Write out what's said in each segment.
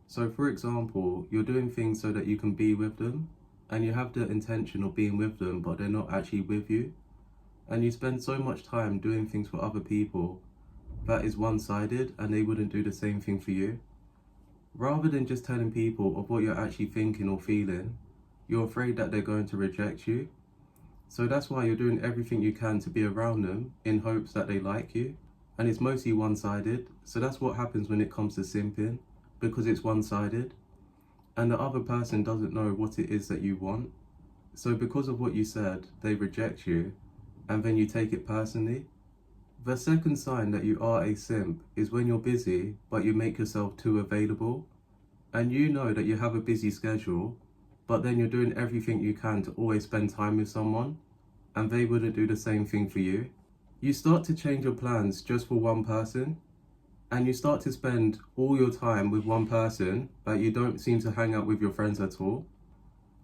So for example, you're doing things so that you can be with them, and you have the intention of being with them, but they're not actually with you. And you spend so much time doing things for other people that is one-sided, and they wouldn't do the same thing for you. Rather than just telling people of what you're actually thinking or feeling, you're afraid that they're going to reject you. So that's why you're doing everything you can to be around them in hopes that they like you. And it's mostly one-sided. So that's what happens when it comes to simping, because it's one-sided. And the other person doesn't know what it is that you want. So because of what you said, they reject you, and then you take it personally. The second sign that you are a simp is when you're busy, but you make yourself too available. And you know that you have a busy schedule, but then you're doing everything you can to always spend time with someone, and they wouldn't do the same thing for you. You start to change your plans just for one person, and you start to spend all your time with one person, but you don't seem to hang out with your friends at all.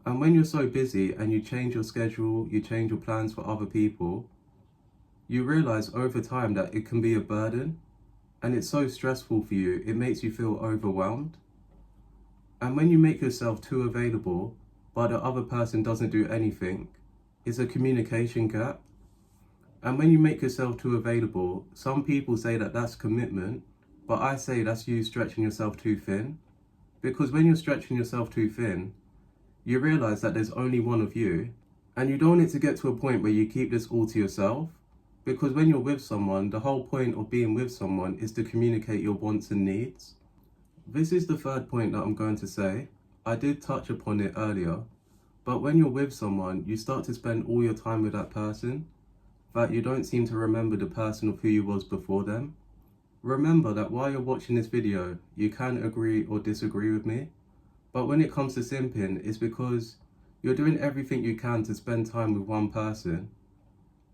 And when you're so busy and you change your schedule, you change your plans for other people, you realize over time that it can be a burden, and it's so stressful for you, it makes you feel overwhelmed. And when you make yourself too available, but the other person doesn't do anything, it's a communication gap. And when you make yourself too available, some people say that that's commitment, but I say that's you stretching yourself too thin. Because when you're stretching yourself too thin, you realize that there's only one of you, and you don't want it to get to a point where you keep this all to yourself. Because when you're with someone, the whole point of being with someone is to communicate your wants and needs. This is the third point that I'm going to say. I did touch upon it earlier, but when you're with someone, you start to spend all your time with that person, that you don't seem to remember the person of who you was before them. Remember that while you're watching this video, you can agree or disagree with me, but when it comes to simping, it's because you're doing everything you can to spend time with one person,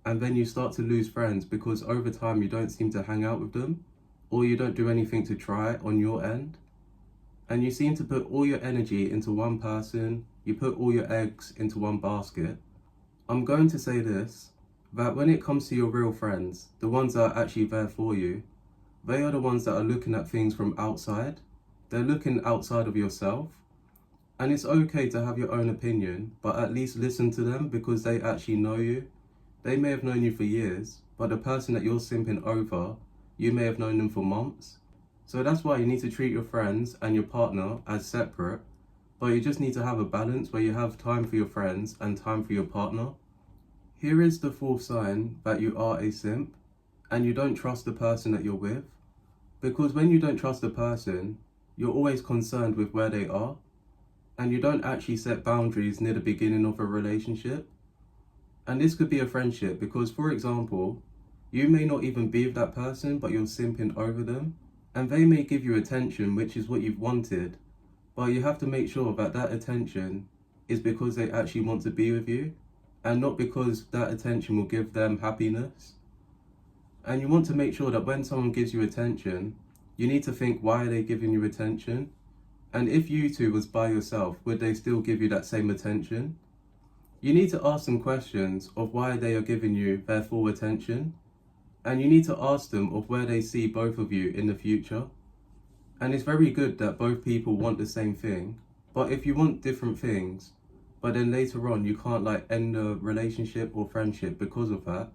and then you start to lose friends because over time you don't seem to hang out with them, or you don't do anything to try on your end. And you seem to put all your energy into one person, you put all your eggs into one basket. I'm going to say this, that when it comes to your real friends, the ones that are actually there for you, they are the ones that are looking at things from outside. They're looking outside of yourself. And it's okay to have your own opinion, but at least listen to them because they actually know you. They may have known you for years, but the person that you're simping over, you may have known them for months. So that's why you need to treat your friends and your partner as separate, but you just need to have a balance where you have time for your friends and time for your partner. Here is the fourth sign that you are a simp and you don't trust the person that you're with. Because when you don't trust a person, you're always concerned with where they are, and you don't actually set boundaries near the beginning of a relationship. And this could be a friendship because, for example, you may not even be with that person, but you're simping over them, and they may give you attention, which is what you've wanted, but you have to make sure that that attention is because they actually want to be with you, and not because that attention will give them happiness. And you want to make sure that when someone gives you attention, you need to think, why are they giving you attention? And if you two was by yourself, would they still give you that same attention? You need to ask them questions of why they are giving you their full attention. And you need to ask them of where they see both of you in the future. And it's very good that both people want the same thing. But if you want different things, but then later on you can't end a relationship or friendship because of that,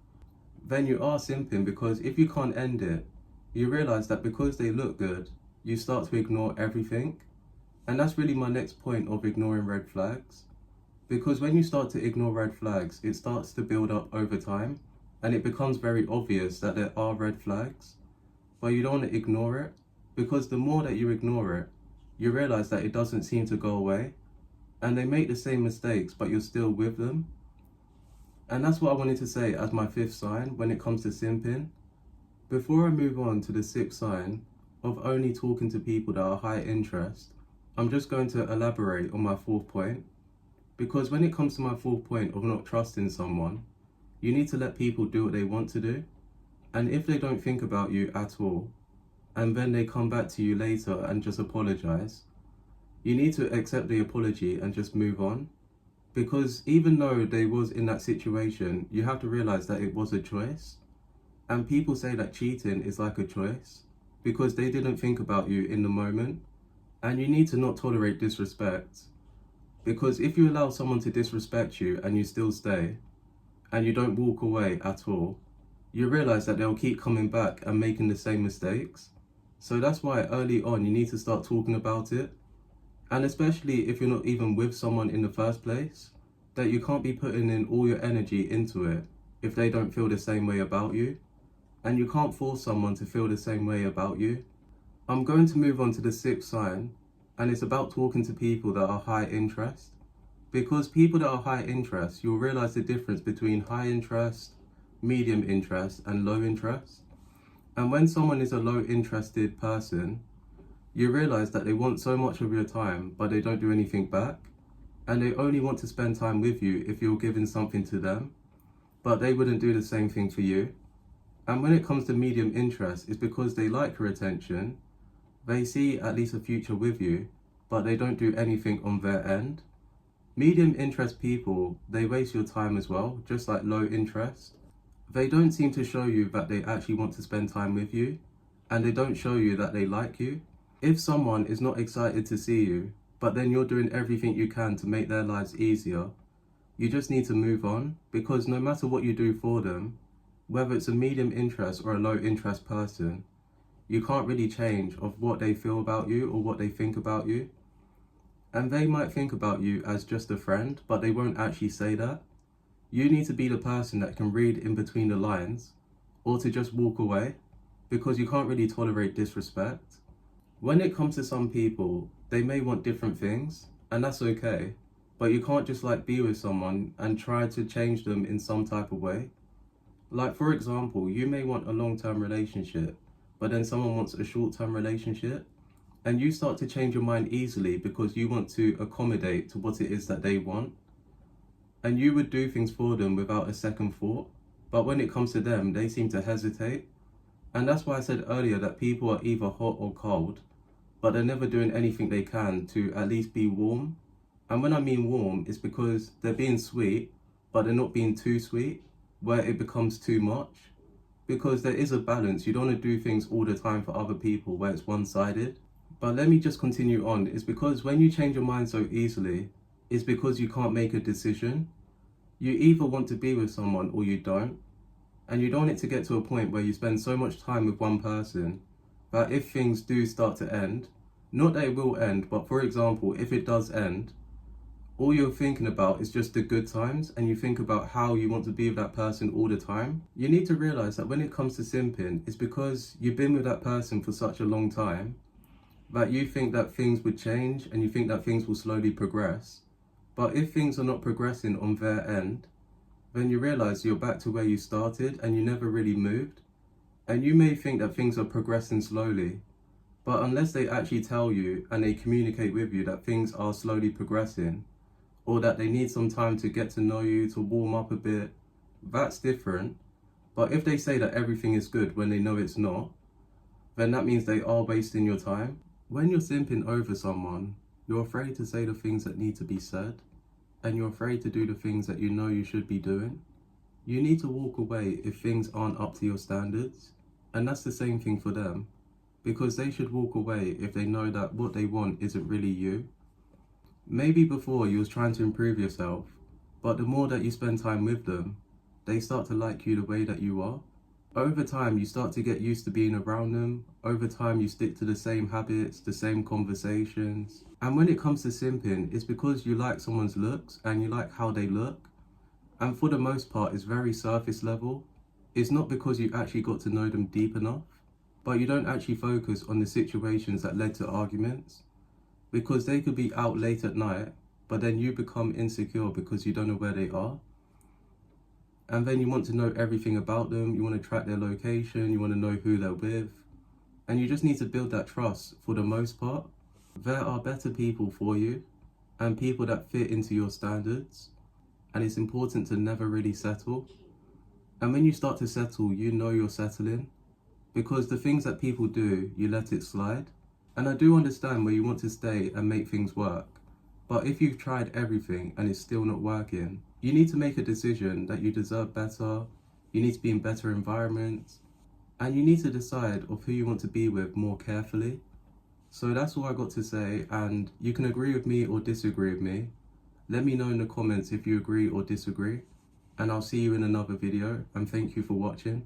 then you are simping, because if you can't end it, you realize that because they look good, you start to ignore everything. And that's really my next point of ignoring red flags. Because when you start to ignore red flags, it starts to build up over time, and it becomes very obvious that there are red flags, but you don't want to ignore it, because the more that you ignore it, you realize that it doesn't seem to go away, and they make the same mistakes, but you're still with them. And that's what I wanted to say as my fifth sign when it comes to simping. Before I move on to the sixth sign of only talking to people that are high interest, I'm just going to elaborate on my fourth point. Because when it comes to my fourth point of not trusting someone, you need to let people do what they want to do. And if they don't think about you at all, and then they come back to you later and just apologize, you need to accept the apology and just move on. Because even though they was in that situation, you have to realize that it was a choice. And people say that cheating is like a choice because they didn't think about you in the moment. And you need to not tolerate disrespect. Because if you allow someone to disrespect you and you still stay, and you don't walk away at all, you realize that they'll keep coming back and making the same mistakes. So that's why early on you need to start talking about it. And especially if you're not even with someone in the first place, that you can't be putting in all your energy into it if they don't feel the same way about you. And you can't force someone to feel the same way about you. I'm going to move on to the sixth sign, and it's about talking to people that are high interest. Because people that are high interest, you'll realize the difference between high interest, medium interest, and low interest. And when someone is a low interested person, you realize that they want so much of your time, but they don't do anything back. And they only want to spend time with you if you're giving something to them, but they wouldn't do the same thing for you. And when it comes to medium interest, it's because they like your attention, they see at least a future with you, but they don't do anything on their end. Medium interest people, they waste your time as well, just like low interest. They don't seem to show you that they actually want to spend time with you, and they don't show you that they like you. If someone is not excited to see you, but then you're doing everything you can to make their lives easier, you just need to move on, because no matter what you do for them, whether it's a medium interest or a low interest person, you can't really change of what they feel about you or what they think about you. And they might think about you as just a friend, but they won't actually say that. You need to be the person that can read in between the lines, or to just walk away, because you can't really tolerate disrespect. When it comes to some people, they may want different things, and that's okay, but you can't just be with someone and try to change them in some type of way. Like for example, you may want a long-term relationship, but then someone wants a short-term relationship, and you start to change your mind easily because you want to accommodate to what it is that they want. And you would do things for them without a second thought, but when it comes to them, they seem to hesitate. And that's why I said earlier that people are either hot or cold, but they're never doing anything they can to at least be warm. And when I mean warm, it's because they're being sweet, but they're not being too sweet, where it becomes too much. Because there is a balance. You don't want to do things all the time for other people where it's one-sided. But let me just continue on. It's because when you change your mind so easily, it's because you can't make a decision. You either want to be with someone or you don't. And you don't want it to get to a point where you spend so much time with one person that if things do start to end, not that it will end, but for example, if it does end, all you're thinking about is just the good times, and you think about how you want to be with that person all the time. You need to realize that when it comes to simping, it's because you've been with that person for such a long time that you think that things would change and you think that things will slowly progress. But if things are not progressing on their end, then you realize you're back to where you started and you never really moved. And you may think that things are progressing slowly, but unless they actually tell you and they communicate with you that things are slowly progressing, or that they need some time to get to know you, to warm up a bit, that's different. But if they say that everything is good when they know it's not, then that means they are wasting your time. When you're simping over someone, you're afraid to say the things that need to be said, and you're afraid to do the things that you know you should be doing. You need to walk away if things aren't up to your standards, and that's the same thing for them, because they should walk away if they know that what they want isn't really you. Maybe before you was trying to improve yourself, but the more that you spend time with them, they start to like you the way that you are. Over time, you start to get used to being around them. Over time, you stick to the same habits, the same conversations. And when it comes to simping, it's because you like someone's looks and you like how they look. And for the most part, it's very surface level. It's not because you actually got to know them deep enough, but you don't actually focus on the situations that led to arguments. Because they could be out late at night, but then you become insecure because you don't know where they are. And then you want to know everything about them, you want to track their location, you want to know who they're with. And you just need to build that trust for the most part. There are better people for you, and people that fit into your standards. And it's important to never really settle. And when you start to settle, you know you're settling. Because the things that people do, you let it slide. And I do understand where you want to stay and make things work. But if you've tried everything and it's still not working, you need to make a decision that you deserve better, you need to be in better environments, and you need to decide of who you want to be with more carefully. So that's all I got to say, and you can agree with me or disagree with me. Let me know in the comments if you agree or disagree, and I'll see you in another video, and thank you for watching.